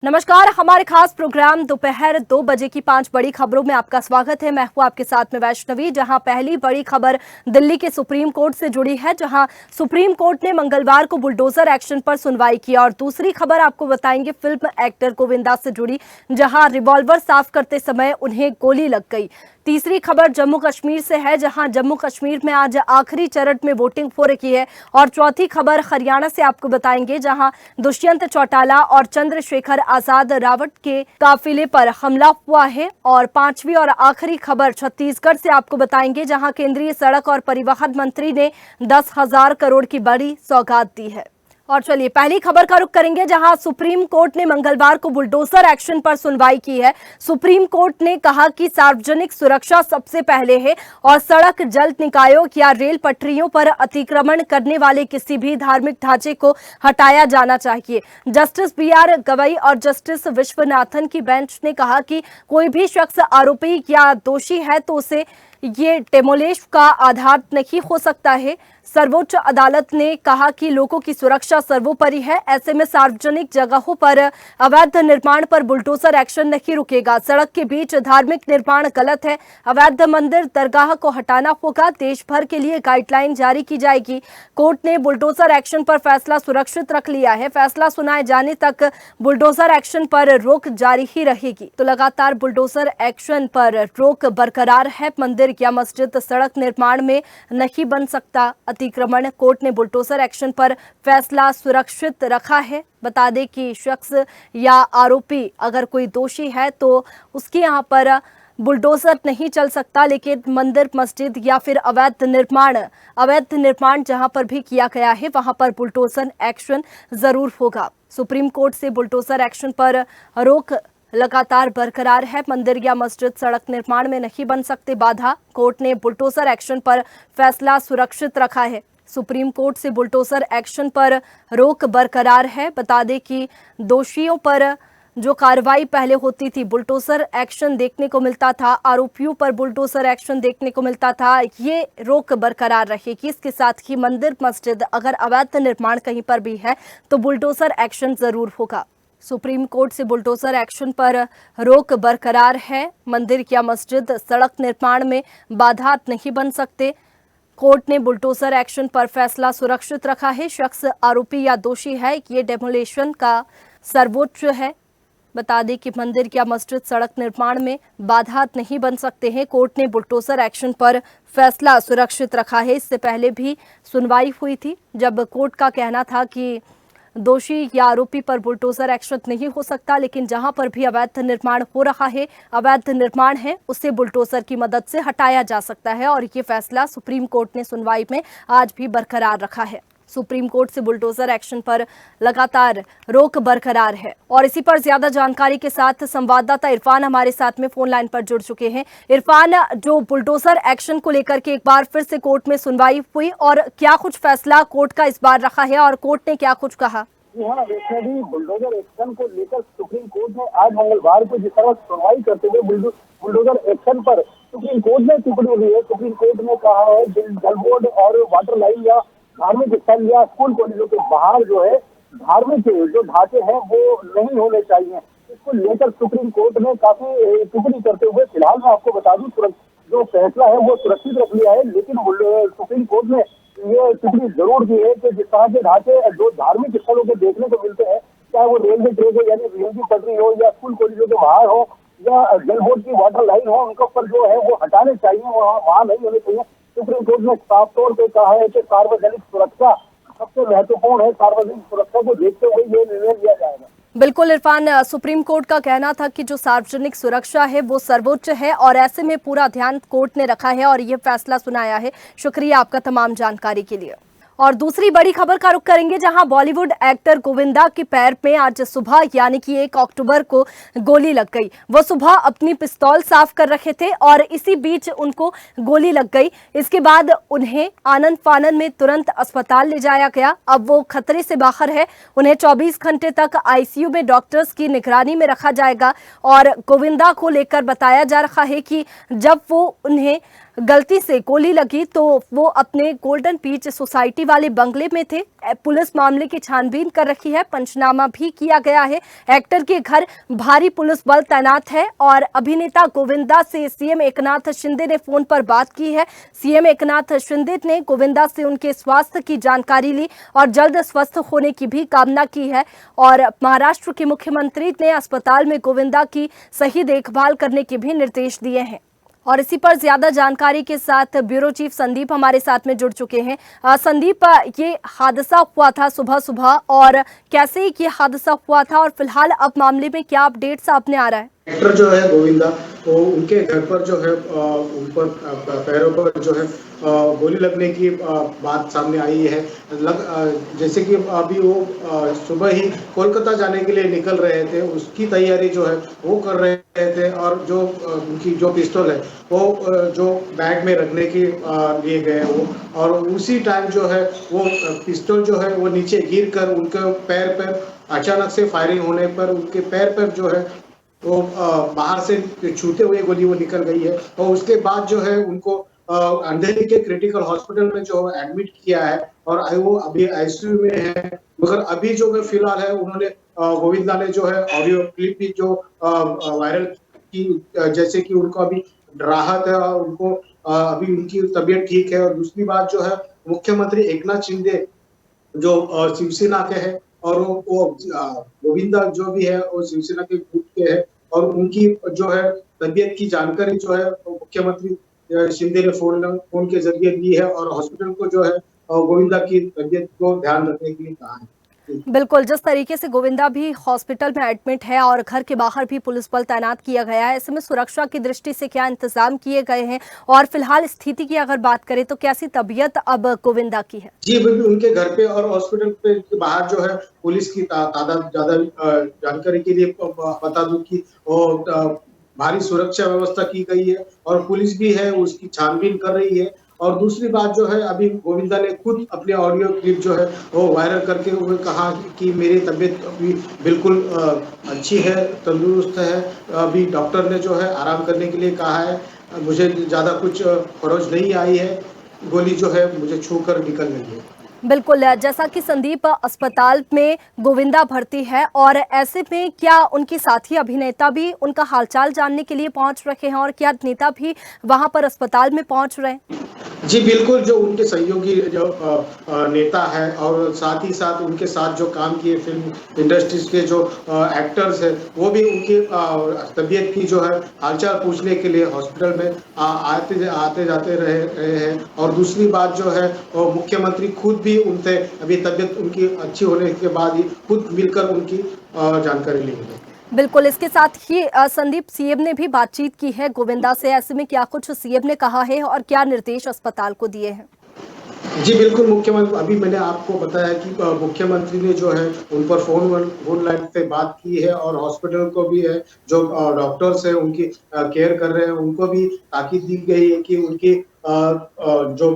नमस्कार, हमारे खास प्रोग्राम दोपहर 2 बजे की 5 बड़ी खबरों में आपका स्वागत है। मैं हूं आपके साथ में वैष्णवी। जहां पहली बड़ी खबर दिल्ली के सुप्रीम कोर्ट से जुड़ी है, जहां सुप्रीम कोर्ट ने मंगलवार को बुलडोजर एक्शन पर सुनवाई की। और दूसरी खबर आपको बताएंगे फिल्म एक्टर गोविंदा से जुड़ी, जहां रिवॉल्वर साफ करते समय उन्हें गोली लग गई। तीसरी खबर जम्मू कश्मीर से है, जहां जम्मू कश्मीर में आज आखिरी चरण में वोटिंग हो रही है। और चौथी खबर हरियाणा से आपको बताएंगे, जहां दुष्यंत चौटाला और चंद्रशेखर आजाद रावत के काफिले पर हमला हुआ है। और पांचवी और आखिरी खबर छत्तीसगढ़ से आपको बताएंगे, जहां केंद्रीय सड़क और परिवहन मंत्री ने 10,000 करोड़ की बड़ी सौगात दी है। और चलिए पहली खबर का रुख करेंगे, जहां सुप्रीम कोर्ट ने मंगलवार को बुलडोजर एक्शन पर सुनवाई की है। सुप्रीम कोर्ट ने कहा कि सार्वजनिक सुरक्षा सबसे पहले है और सड़क, जल निकायों या रेल पटरियों पर अतिक्रमण करने वाले किसी भी धार्मिक ढांचे को हटाया जाना चाहिए। जस्टिस BR गवई और जस्टिस विश्वनाथन की बेंच ने कहा कि कोई भी शख्स आरोपी या दोषी है तो उसे ये डेमोलिश का आधार नहीं हो सकता है। सर्वोच्च अदालत ने कहा कि लोगों की सुरक्षा सर्वोपरि है। ऐसे में सार्वजनिक जगहों पर अवैध निर्माण पर बुलडोजर एक्शन नहीं रुकेगा। सड़क के बीच धार्मिक निर्माण गलत है। अवैध मंदिर, दरगाह को हटाना होगा। देश भर के लिए गाइडलाइन जारी की जाएगी। कोर्ट ने बुलडोजर एक्शन पर फैसला सुरक्षित रख लिया है। फैसला सुनाए जाने तक बुलडोजर एक्शन पर रोक जारी ही रहेगी। तो लगातार बुलडोजर एक्शन पर रोक बरकरार है। मंदिर या मस्जिद सड़क निर्माण में नहीं बन सकता अतिक्रमण। कोर्ट ने बुलडोजर एक्शन पर फैसला सुरक्षित रखा है। बता दें कि शख्स या आरोपी अगर कोई दोषी है तो उसके यहाँ पर बुलडोजर नहीं चल सकता, लेकिन मंदिर, मस्जिद या फिर अवैध निर्माण जहां पर भी किया गया है वहां पर बुलडोजर एक्शन जरूर होगा। सुप्रीम कोर्ट से बुलडोजर एक्शन पर रोक लगातार बरकरार है। मंदिर या मस्जिद सड़क निर्माण में नहीं बन सकते बाधा। कोर्ट ने बुलडोजर एक्शन पर फैसला सुरक्षित रखा है। सुप्रीम कोर्ट से बुलडोजर एक्शन पर रोक बरकरार है। बता दें कि दोषियों पर जो कार्रवाई पहले होती थी, बुलडोजर एक्शन देखने को मिलता था, आरोपियों पर बुलडोजर एक्शन देखने को मिलता था, ये रोक बरकरार रहेगी। इसके साथ ही मंदिर, मस्जिद अगर अवैध निर्माण कहीं पर भी है तो बुलडोजर एक्शन जरूर होगा। सुप्रीम कोर्ट से बुलडोजर एक्शन पर रोक बरकरार है। मंदिर या मस्जिद सड़क निर्माण में बाधा नहीं बन सकते। कोर्ट ने बुलडोजर एक्शन पर फैसला सुरक्षित रखा है। शख्स आरोपी या दोषी है, ये डेमोलिशन का सर्वोच्च है। बता दें कि मंदिर या मस्जिद सड़क निर्माण में बाधा नहीं बन सकते हैं। कोर्ट ने बुलडोजर एक्शन पर फैसला सुरक्षित रखा है। इससे पहले भी सुनवाई हुई थी, जब कोर्ट का कहना था कि दोषी या आरोपी पर बुलडोजर एक्शन नहीं हो सकता, लेकिन जहां पर भी अवैध निर्माण हो रहा है, अवैध निर्माण है, उसे बुलडोजर की मदद से हटाया जा सकता है। और ये फैसला सुप्रीम कोर्ट ने सुनवाई में आज भी बरकरार रखा है। सुप्रीम कोर्ट से बुलडोजर एक्शन पर लगातार रोक बरकरार है। और इसी पर ज्यादा जानकारी के साथ संवाददाता इरफान हमारे साथ में फोन लाइन पर जुड़ चुके हैं। इरफान, जो बुलडोजर एक्शन को लेकर के एक बार फिर से कोर्ट में सुनवाई हुई और क्या कुछ फैसला कोर्ट का इस बार रखा है और कोर्ट ने क्या कुछ कहा? हाँ, वैसे भी बुलडोजर एक्शन को लेकर सुप्रीम कोर्ट ने आज मंगलवार को जिस तरह सुनवाई करते हुए बुलडोजर एक्शन पर सुप्रीम कोर्ट ने टिप्पणी दी है। सुप्रीम कोर्ट ने कहा है जल बोर्ड और वाटर लाइन या धार्मिक स्थल या स्कूल कॉलेजों के बाहर जो है धार्मिक जो ढांचे हैं वो नहीं होने चाहिए। इसको लेकर सुप्रीम कोर्ट ने काफी टिप्पणी करते हुए फिलहाल मैं आपको बता दूं जो फैसला है वो सुरक्षित रख लिया है। लेकिन सुप्रीम कोर्ट ने ये टिप्पणी जरूर दी है कि जिस तरह के ढांचे जो धार्मिक स्थलों के देखने को मिलते हैं, चाहे वो रेलवे ट्रैक हो यानी रेल की पटरी हो या स्कूल कॉलेजों के बाहर हो या जल बोर्ड की वाटर लाइन हो, उनके ऊपर जो है वो हटाने चाहिए, वहाँ नहीं होने चाहिए। सुप्रीम कोर्ट ने साफ तौर पर कहा है कि सार्वजनिक सुरक्षा सबसे महत्वपूर्ण है। सार्वजनिक सुरक्षा को देखते हुए ये निर्णय लिया जाएगा। बिल्कुल इरफान, सुप्रीम कोर्ट का कहना था कि जो सार्वजनिक सुरक्षा है वो सर्वोच्च है और ऐसे में पूरा ध्यान कोर्ट ने रखा है और ये फैसला सुनाया है। शुक्रिया आपका तमाम जानकारी के लिए। और दूसरी बड़ी खबर का रुख करेंगे, जहां बॉलीवुड एक्टर गोविंदा के पैर में आज सुबह यानी कि 1 अक्टूबर को गोली लग गई। वो सुबह अपनी पिस्तौल साफ कर रखे थे और इसी बीच उनको गोली लग गई। इसके बाद उन्हें आनन फानन में तुरंत अस्पताल ले जाया गया। अब वो खतरे से बाहर है। उन्हें 24 घंटे तक ICU में डॉक्टर्स की निगरानी में रखा जाएगा। और गोविंदा को लेकर बताया जा रहा है कि जब वो उन्हें गलती से गोली लगी तो वो अपने गोल्डन बीच सोसाइटी वाले बंगले में थे। पुलिस मामले की छानबीन कर रही है, पंचनामा भी किया गया है। एक्टर के घर भारी पुलिस बल तैनात है और अभिनेता गोविंदा से सीएम एकनाथ शिंदे ने फोन पर बात की है। सीएम एकनाथ शिंदे ने गोविंदा से उनके स्वास्थ्य की जानकारी ली और जल्द स्वस्थ होने की भी कामना की है। और महाराष्ट्र के मुख्यमंत्री ने अस्पताल में गोविंदा की सही देखभाल करने के भी निर्देश दिए हैं। और इसी पर ज्यादा जानकारी के साथ ब्यूरो चीफ संदीप हमारे साथ में जुड़ चुके हैं। संदीप, ये हादसा हुआ था सुबह सुबह और कैसे ये हादसा हुआ था और फिलहाल अब मामले में क्या अपडेट सामने आ रहा है? एक्टर जो है गोविंदा, तो उनके घर पर जो है उन पर पैरों पर जो है गोली लगने की बात सामने आई है। जैसे कि अभी वो सुबह ही कोलकाता जाने के लिए निकल रहे थे, उसकी तैयारी जो है वो कर रहे थे और जो उनकी जो पिस्तौल है वो जो बैग में रखने के लिए गए वो, और उसी टाइम जो है वो पिस्तौल जो है वो नीचे गिर कर उनके पैर पर अचानक से फायरिंग होने पर उनके पैर पर जो है वो बाहर से छूते हुए गोली वो निकल गई है। और उसके बाद जो है उनको अंधेरी के क्रिटिकल हॉस्पिटल में जो एडमिट किया है और वो अभी आईसीयू में है। मगर अभी जो है फिलहाल है उन्होंने गोविंदा ने जो है ऑडियो क्लिप भी जो वायरल की, जैसे कि उनको अभी राहत है और उनको अभी उनकी तबीयत ठीक है। और दूसरी बात जो है मुख्यमंत्री एकनाथ शिंदे जो शिवसेना के हैं और वो गोविंदा जो भी है वो शिवसेना के ग्रुप के हैं और उनकी जो है तबीयत की जानकारी जो है मुख्यमंत्री शिंदे ने फोन के जरिए दी है और हॉस्पिटल को जो है गोविंदा की तबीयत को ध्यान रखने के लिए कहा है। बिल्कुल, जिस तरीके से गोविंदा भी हॉस्पिटल में एडमिट है और घर के बाहर भी पुलिस बल तैनात किया गया है, ऐसे में सुरक्षा की दृष्टि से क्या इंतजाम किए गए हैं और फिलहाल स्थिति की अगर बात करें तो कैसी तबीयत अब गोविंदा की है? जी बिल्कुल, उनके घर पे और हॉस्पिटल पे के बाहर जो है पुलिस की तादाद ज्यादा, जानकारी के लिए बता दूं कि भारी सुरक्षा व्यवस्था की गई है और पुलिस भी है उसकी छानबीन कर रही है। और दूसरी बात जो है अभी गोविंदा ने खुद अपने ऑडियो क्लिप जो है वो वायरल करके हुए कहा कि मेरी तबीयत अभी बिल्कुल अच्छी है, तंदुरुस्त है। अभी डॉक्टर ने जो है आराम करने के लिए कहा है, मुझे ज्यादा कुछ खरोच नहीं आई है, गोली जो है मुझे छू कर निकल गई है। बिल्कुल, जैसा कि संदीप अस्पताल में गोविंदा भर्ती है और ऐसे में क्या उनके साथी अभिनेता भी उनका हालचाल जानने के लिए पहुंच रहे हैं और क्या नेता भी वहां पर अस्पताल में पहुंच रहे हैं? जी बिल्कुल, जो उनके सहयोगी जो नेता है और साथ ही साथ उनके साथ जो काम किए फिल्म इंडस्ट्रीज के जो एक्टर्स हैं वो भी उनकी तबीयत की जो है हालचाल पूछने के लिए हॉस्पिटल में आते जाते रहे हैं। और दूसरी बात जो है मुख्यमंत्री खुद भी उनसे अभी तबीयत उनकी अच्छी होने के बाद ही खुद मिलकर उनकी जानकारी लेंगे। बिल्कुल, इसके साथ ही संदीप, सीएम ने भी बातचीत की है गोविंदा से, ऐसे में क्या कुछ सीएम ने कहा है और क्या निर्देश अस्पताल को दिए हैं? जी बिल्कुल, मुख्यमंत्री अभी मैंने आपको बताया कि मुख्यमंत्री ने जो है उन पर फोन लाइन पे बात की है और हॉस्पिटल को भी है जो डॉक्टर्स है उनकी केयर कर रहे हैं उनको भी ताकीद दी गई है कि उनकी जो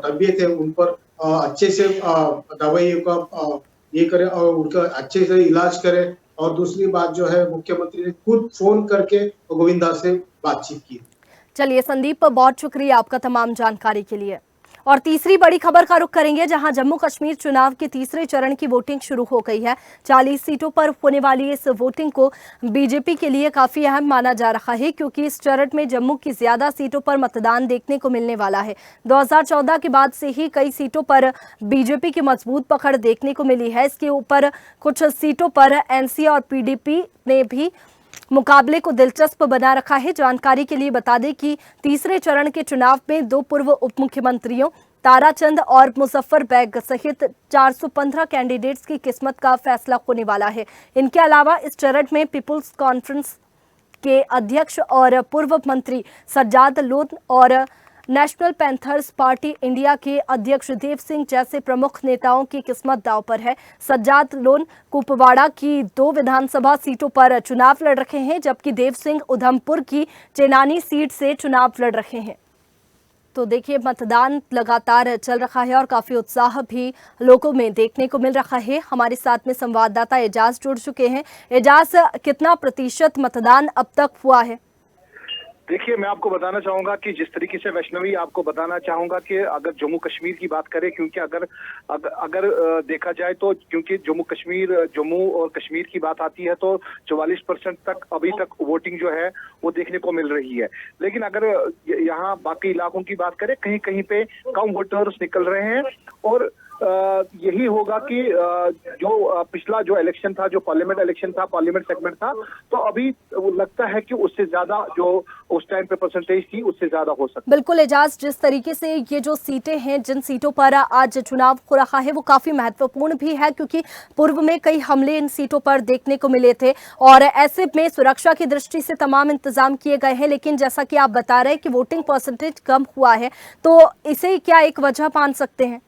तबीयत है उन पर अच्छे से दवाइयों का ये करें और उनका अच्छे से इलाज करें। और दूसरी बात जो है मुख्यमंत्री ने खुद फोन करके गोविंदा से बातचीत की। चलिए संदीप, बहुत शुक्रिया आपका तमाम जानकारी के लिए। और तीसरी बड़ी खबर का रुख करेंगे, जहां जम्मू कश्मीर चुनाव के तीसरे चरण की वोटिंग शुरू हो गई है। 40 सीटों पर होने वाली इस वोटिंग को बीजेपी के लिए काफी अहम माना जा रहा है, क्योंकि इस चरण में जम्मू की ज्यादा सीटों पर मतदान देखने को मिलने वाला है। 2014 के बाद से ही कई सीटों पर बीजेपी की मजबूत पकड़ देखने को मिली है। इसके ऊपर कुछ सीटों पर एनसी और पीडीपी ने भी मुकाबले को दिलचस्प बना रखा है। जानकारी के लिए बता दें कि तीसरे चरण के चुनाव में 2 पूर्व उप मुख्यमंत्रियों ताराचंद और मुजफ्फर बैग सहित 415 कैंडिडेट्स की किस्मत का फैसला होने वाला है। इनके अलावा इस चरण में पीपुल्स कॉन्फ्रेंस के अध्यक्ष और पूर्व मंत्री सज्जाद लोन और नेशनल पैंथर्स पार्टी इंडिया के अध्यक्ष देव सिंह जैसे प्रमुख नेताओं की किस्मत दांव पर है। सज्जाद लोन कुपवाड़ा की 2 विधानसभा सीटों पर चुनाव लड़ रहे हैं, जबकि देव सिंह उधमपुर की चेनानी सीट से चुनाव लड़ रहे हैं। तो देखिए, मतदान लगातार चल रहा है और काफी उत्साह भी लोगों में देखने को मिल रहा है। हमारे साथ में संवाददाता एजाज जुड़ चुके हैं। एजाज, कितना प्रतिशत मतदान अब तक हुआ है? देखिए, मैं आपको बताना चाहूंगा कि जिस तरीके से वैष्णवी आपको बताना चाहूंगा कि अगर जम्मू कश्मीर की बात करें, क्योंकि अगर देखा जाए तो क्योंकि जम्मू और कश्मीर की बात आती है तो 44% तक अभी तक वोटिंग जो है वो देखने को मिल रही है। लेकिन अगर यहाँ बाकी इलाकों की बात करें, कहीं कहीं पे कम वोटर्स निकल रहे हैं और यही होगा कि जो पिछला जो इलेक्शन था, जो पार्लियामेंट इलेक्शन था, पार्लियामेंट सेगमेंट था, तो अभी वो लगता है कि उससे ज्यादा जो उस टाइम पे परसेंटेज थी उससे ज्यादा हो सकता है। बिल्कुल एजाज, जिस तरीके से ये जो सीटें हैं, जिन सीटों पर आज चुनाव हो रहा है वो काफी महत्वपूर्ण भी है, क्योंकि पूर्व में कई हमले इन सीटों पर देखने को मिले थे और ऐसे में सुरक्षा की दृष्टि से तमाम इंतजाम किए गए हैं। लेकिन जैसा कि आप बता रहे हैं कि वोटिंग परसेंटेज कम हुआ है, तो इसे क्या एक वजह मान सकते हैं?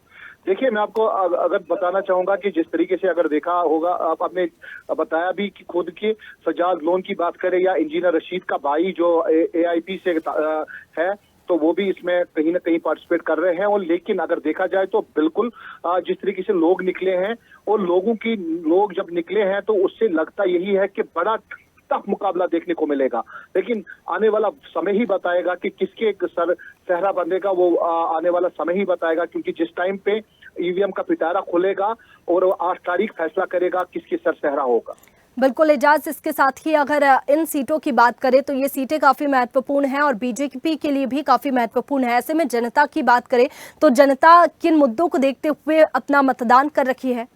देखिए, मैं आपको अगर बताना चाहूंगा कि जिस तरीके से अगर देखा होगा, आपने बताया भी कि खुद के सजाद लोन की बात करें या इंजीनियर रशीद का भाई जो AIP से है, तो वो भी इसमें कहीं ना कहीं पार्टिसिपेट कर रहे हैं। और लेकिन अगर देखा जाए तो बिल्कुल जिस तरीके से लोग निकले हैं और लोग जब निकले हैं तो उससे लगता यही है कि बड़ा टफ मुकाबला देखने को मिलेगा। लेकिन आने वाला समय ही बताएगा कि किसके सर सहरा बंधेगा, वो आने वाला समय ही बताएगा, क्योंकि जिस टाइम पे EVM का पिटारा खुलेगा और 8 तारीख फैसला करेगा किसके सर सहरा होगा। बिल्कुल एजाज, इसके साथ ही अगर इन सीटों की बात करें तो ये सीटें काफी महत्वपूर्ण हैं और बीजेपी के लिए भी काफी महत्वपूर्ण है। ऐसे में जनता की बात करें तो जनता किन मुद्दों को देखते हुए अपना मतदान कर रखी है?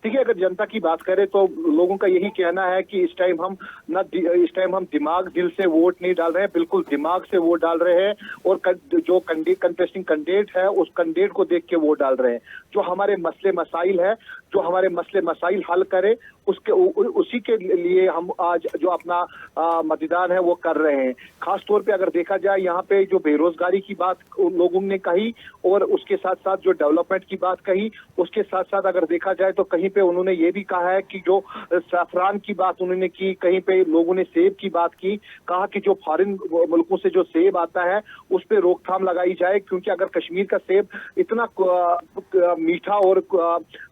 देखिए, अगर जनता की बात करें तो लोगों का यही कहना है कि इस टाइम हम दिमाग दिल से वोट नहीं डाल रहे हैं, बिल्कुल दिमाग से वोट डाल रहे हैं और जो कंटेस्टिंग कैंडिडेट है उस कैंडिडेट को देख के वोट डाल रहे हैं। जो हमारे मसले मसाइल है, जो हमारे मसले मसाइल हल करे, उसी के लिए हम आज जो अपना मतदान है वो कर रहे हैं। खास तौर पे अगर देखा जाए, यहाँ पे जो बेरोजगारी की बात लोगों ने कही और उसके साथ साथ जो डेवलपमेंट की बात कही, उसके साथ साथ अगर देखा जाए तो कहीं पे उन्होंने ये भी कहा है कि जो सैफरान की बात उन्होंने की, कहीं पे लोगों ने सेब की बात की, कहा कि जो फॉरेन मुल्कों से जो सेब आता है उस पे रोकथाम लगाई जाए, क्योंकि अगर कश्मीर का सेब इतना मीठा और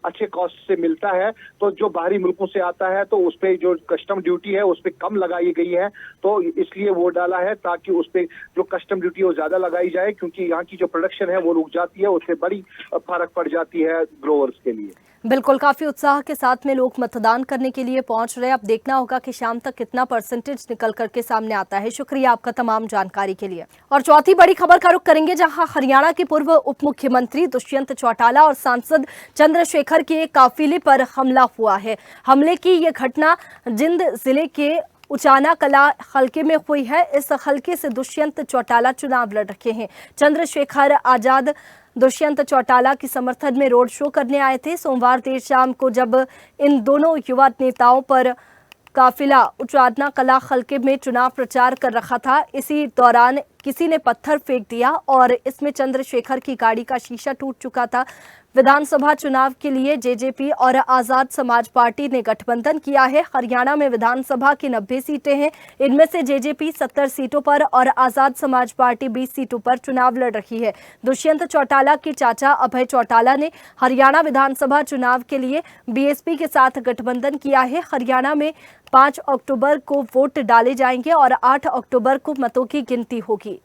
अच्छे कॉस्ट से मिलता है तो जो बाहरी मुल्कों से आता है तो उस पे जो कस्टम ड्यूटी है उस पे कम लगाई गई है, तो इसलिए वो डाला है ताकि उस पे जो कस्टम ड्यूटी है वो ज्यादा लगाई जाए, क्योंकि यहाँ की जो प्रोडक्शन है वो रुक जाती है, उससे बड़ी फर्क पड़ जाती है ग्रोवर्स के लिए। बिल्कुल, काफी उत्साह के साथ में लोग मतदान करने के लिए पहुंच रहे हैं। अब देखना होगा कि शाम तक कितना परसेंटेज निकल करके सामने आता है। शुक्रिया आपका तमाम जानकारी के लिए। और चौथी बड़ी खबर का रुख करेंगे, जहां हरियाणा के पूर्व उप मुख्यमंत्री दुष्यंत चौटाला और सांसद चंद्रशेखर के काफिले पर हमला हुआ है। हमले की ये घटना जिंद जिले के उचाना कला हलके में हुई है। इस हलके से दुष्यंत चौटाला चुनाव लड़ रहे हैं। चंद्रशेखर आजाद दुष्यंत चौटाला के समर्थन में रोड शो करने आए थे। सोमवार देर शाम को जब इन दोनों युवा नेताओं पर काफिला उचाना कला हलके में चुनाव प्रचार कर रखा था, इसी दौरान किसी ने पत्थर फेंक दिया और इसमें चंद्रशेखर की गाड़ी का शीशा टूट चुका था। विधानसभा चुनाव के लिए जेजेपी और आजाद समाज पार्टी ने गठबंधन किया है। हरियाणा में विधानसभा की 90 सीटें हैं, इनमें से जेजेपी 70 सीटों पर और आजाद समाज पार्टी 20 सीटों पर चुनाव लड़ रही है। दुष्यंत चौटाला के चाचा अभय चौटाला ने हरियाणा विधानसभा चुनाव के लिए बीएसपी के साथ गठबंधन किया है। हरियाणा में 5 अक्टूबर को वोट डाले जाएंगे और 8 अक्टूबर को मतों की गिनती होगी।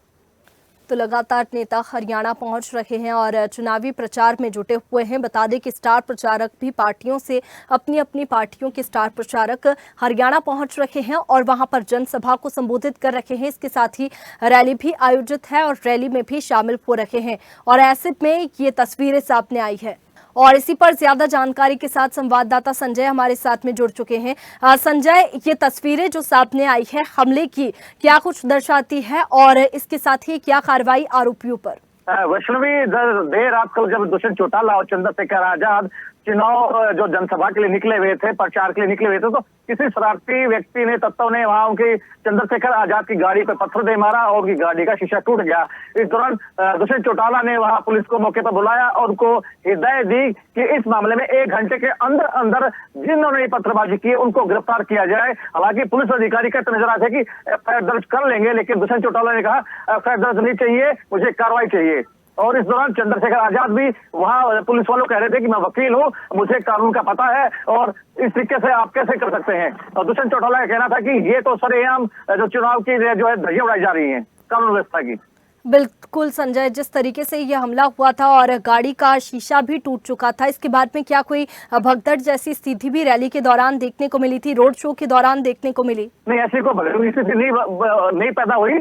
तो लगातार नेता हरियाणा पहुंच रहे हैं और चुनावी प्रचार में जुटे हुए हैं। बता दें कि स्टार प्रचारक भी पार्टियों से अपनी अपनी पार्टियों के स्टार प्रचारक हरियाणा पहुंच रहे हैं और वहां पर जनसभा को संबोधित कर रहे हैं। इसके साथ ही रैली भी आयोजित है और रैली में भी शामिल हो रहे हैं और ऐसे में ये तस्वीरें सामने आई है। और इसी पर ज्यादा जानकारी के साथ संवाददाता संजय हमारे साथ में जुड़ चुके हैं। संजय, ये तस्वीरें जो सामने आई है हमले की, क्या कुछ दर्शाती है और इसके साथ ही क्या कार्रवाई आरोपियों पर? वैष्णवी, देर रात कल जब दुष्यंत चौटाला और चंद्रशेखर आजाद चुनाव जो जनसभा के लिए निकले हुए थे, प्रचार के लिए निकले हुए थे, तो किसी शरारती व्यक्ति ने तत्वों ने वहां उनकी चंद्रशेखर आजाद की गाड़ी पर पत्थर दे मारा और उनकी गाड़ी का शीशा टूट गया। इस दौरान दुष्यंत चौटाला ने वहां पुलिस को मौके पर बुलाया और उनको हिदायत दी कि इस मामले में 1 घंटे के अंदर अंदर जिन्होंने पत्थरबाजी की उनको गिरफ्तार किया जाए। हालांकि पुलिस अधिकारी कहते नजर आते कि एफआईआर दर्ज कर लेंगे, लेकिन दुष्यंत चौटाला ने कहा एफआईआर दर्ज नहीं चाहिए, मुझे कार्रवाई चाहिए। और इस दौरान चंद्रशेखर आजाद भी वहां पुलिस वालों कह रहे थे कि मैं वकील हूं, मुझे कानून का पता है और इस तरीके से आप कैसे कर सकते हैं। और दुष्यंत चौटाला का कहना था कि ये तो सरेआम जो चुनाव की जो है धज्जियां उड़ाई जा रही हैं। कानून व्यवस्था की। बिल्कुल संजय, जिस तरीके से यह हमला हुआ था और गाड़ी का शीशा भी टूट चुका था, इसके बाद में क्या कोई भगदड़ जैसी स्थिति भी रैली के दौरान देखने को मिली थी, रोड शो के दौरान देखने को मिली? नहीं, ऐसी कोई भगदड़ स्थिति नहीं पैदा हुई।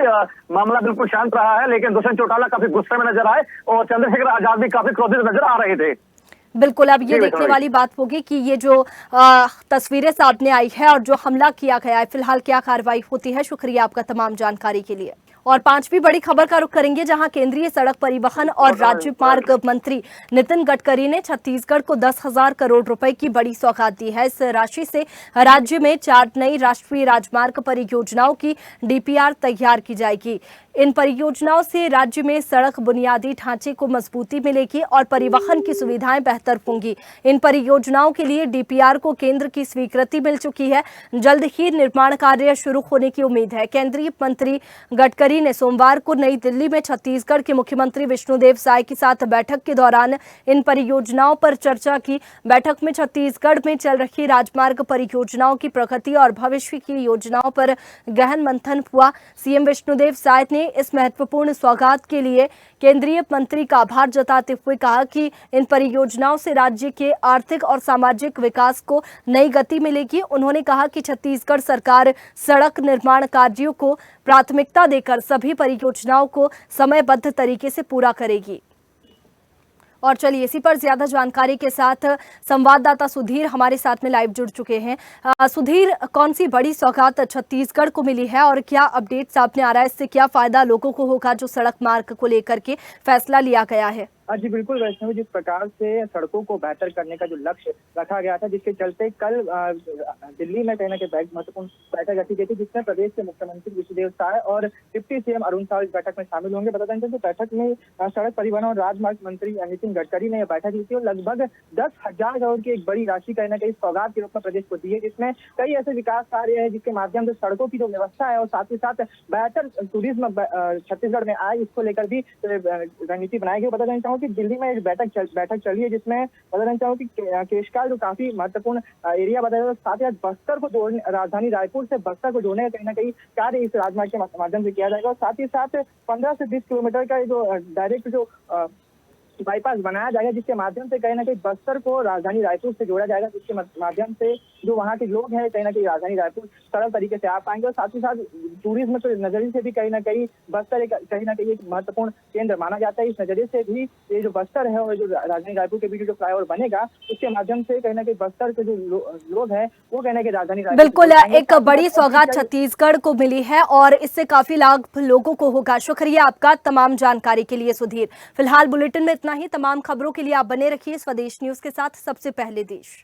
मामला बिल्कुल शांत रहा है, लेकिन दुष्यंत चौटाला काफी गुस्से में नजर आए और चंद्रशेखर आजाद भी काफी क्रोधित नजर आ रहे थे। बिल्कुल, अब ये देखने वाली बात होगी कि ये जो तस्वीरें सामने आई है और जो हमला किया गया है, फिलहाल क्या कार्रवाई होती है। शुक्रिया आपका तमाम जानकारी के लिए। और पांचवी बड़ी खबर का रुख करेंगे, जहां केंद्रीय सड़क परिवहन और राजमार्ग मंत्री नितिन गडकरी ने छत्तीसगढ़ को 10,000 करोड़ रुपए की बड़ी सौगात दी है। इस राशि से राज्य में 4 नई राष्ट्रीय राजमार्ग परियोजनाओं की डीपीआर तैयार की जाएगी। इन परियोजनाओं से राज्य में सड़क बुनियादी ढांचे को मजबूती मिलेगी और परिवहन की सुविधाएं बेहतर होंगी। इन परियोजनाओं के लिए डीपीआर को केंद्र की स्वीकृति मिल चुकी है। जल्द ही निर्माण कार्य शुरू होने की उम्मीद है। केंद्रीय मंत्री गडकरी ने सोमवार को नई दिल्ली में छत्तीसगढ़ के मुख्यमंत्री विष्णुदेव साय के साथ बैठक के दौरान इन परियोजनाओं पर चर्चा की। बैठक में छत्तीसगढ़ में चल रही राजमार्ग परियोजनाओं की प्रगति और भविष्य की योजनाओं पर गहन मंथन हुआ। सीएम विष्णुदेव साय ने इस महत्वपूर्ण सौगात के लिए केंद्रीय मंत्री का आभार जताते हुए कहा कि इन परियोजनाओं से राज्य के आर्थिक और सामाजिक विकास को नई गति मिलेगी। उन्होंने कहा कि छत्तीसगढ़ सरकार सड़क निर्माण कार्यों को प्राथमिकता देकर सभी परियोजनाओं को समयबद्ध तरीके से पूरा करेगी। और चलिए, इसी पर ज्यादा जानकारी के साथ संवाददाता सुधीर हमारे साथ में लाइव जुड़ चुके हैं। सुधीर, कौन सी बड़ी सौगात छत्तीसगढ़ को मिली है और क्या अपडेट सामने आ रहा है? इससे क्या फायदा लोगों को होगा जो सड़क मार्ग को लेकर के फैसला लिया गया है? जी बिल्कुल वैष्णवी, जिस प्रकार से सड़कों को बेहतर करने का जो लक्ष्य रखा गया था, जिसके चलते कल दिल्ली में कहीं ना कहीं महत्वपूर्ण बैठक रखी गई थी, जिसमें प्रदेश के मुख्यमंत्री विष्णुदेव साय और डिप्टी सीएम अरुण साव इस बैठक में शामिल होंगे। बता दें कि बैठक में सड़क परिवहन और राजमार्ग मंत्री नितिन गडकरी ने यह बैठक ली थी और लगभग 10,000 करोड़ की एक बड़ी राशि कहीं ना कहीं सौगात के रूप में प्रदेश को दी है, जिसमें कई ऐसे विकास कार्य है जिसके माध्यम से सड़कों की जो व्यवस्था है और साथ ही साथ बेहतर टूरिज्म छत्तीसगढ़ में आए, इसको लेकर भी रणनीति बनाई गई। बता देना चाहूँ कि दिल्ली में एक बैठक चली है, जिसमें बताना चाहूँ कि केशकाल जो काफी महत्वपूर्ण एरिया बताया गया, साथ ही साथ बस्तर को जोड़ने, राजधानी रायपुर से बस्तर को जोड़ने का कहीं ना कहीं कार्य इस राजमार्ग के माध्यम से किया जाएगा। और साथ ही साथ 15 से 20 किलोमीटर का जो डायरेक्ट जो बाईपास बनाया जाएगा, जिसके माध्यम से कहीं ना कहीं बस्तर को राजधानी रायपुर से जोड़ा जाएगा, जिसके माध्यम से जो वहाँ के लोग हैं कहीं ना कहीं राजधानी रायपुर सरल तरीके से आ पाएंगे। और साथ ही साथ टूरिज्म के नजरिए से भी कहीं ना कहीं बस्तर कहीं ना कहीं एक महत्वपूर्ण केंद्र माना जाता है। इस नजरिए से भी ये जो बस्तर है और जो राजधानी रायपुर के बीच जो फ्लाईओवर बनेगा, उसके माध्यम से कहीं ना कहीं बस्तर के जो लोग हैं वो कहीं ना कहीं राजधानी रायपुर। बिल्कुल, एक बड़ी सौगात छत्तीसगढ़ को मिली है और इससे काफी लाभ लोगों को होगा। शुक्रिया आपका तमाम जानकारी के लिए सुधीर। फिलहाल बुलेटिन में इतना ही। तमाम खबरों के लिए आप बने रखिए स्वदेश न्यूज के साथ, सबसे पहले देश।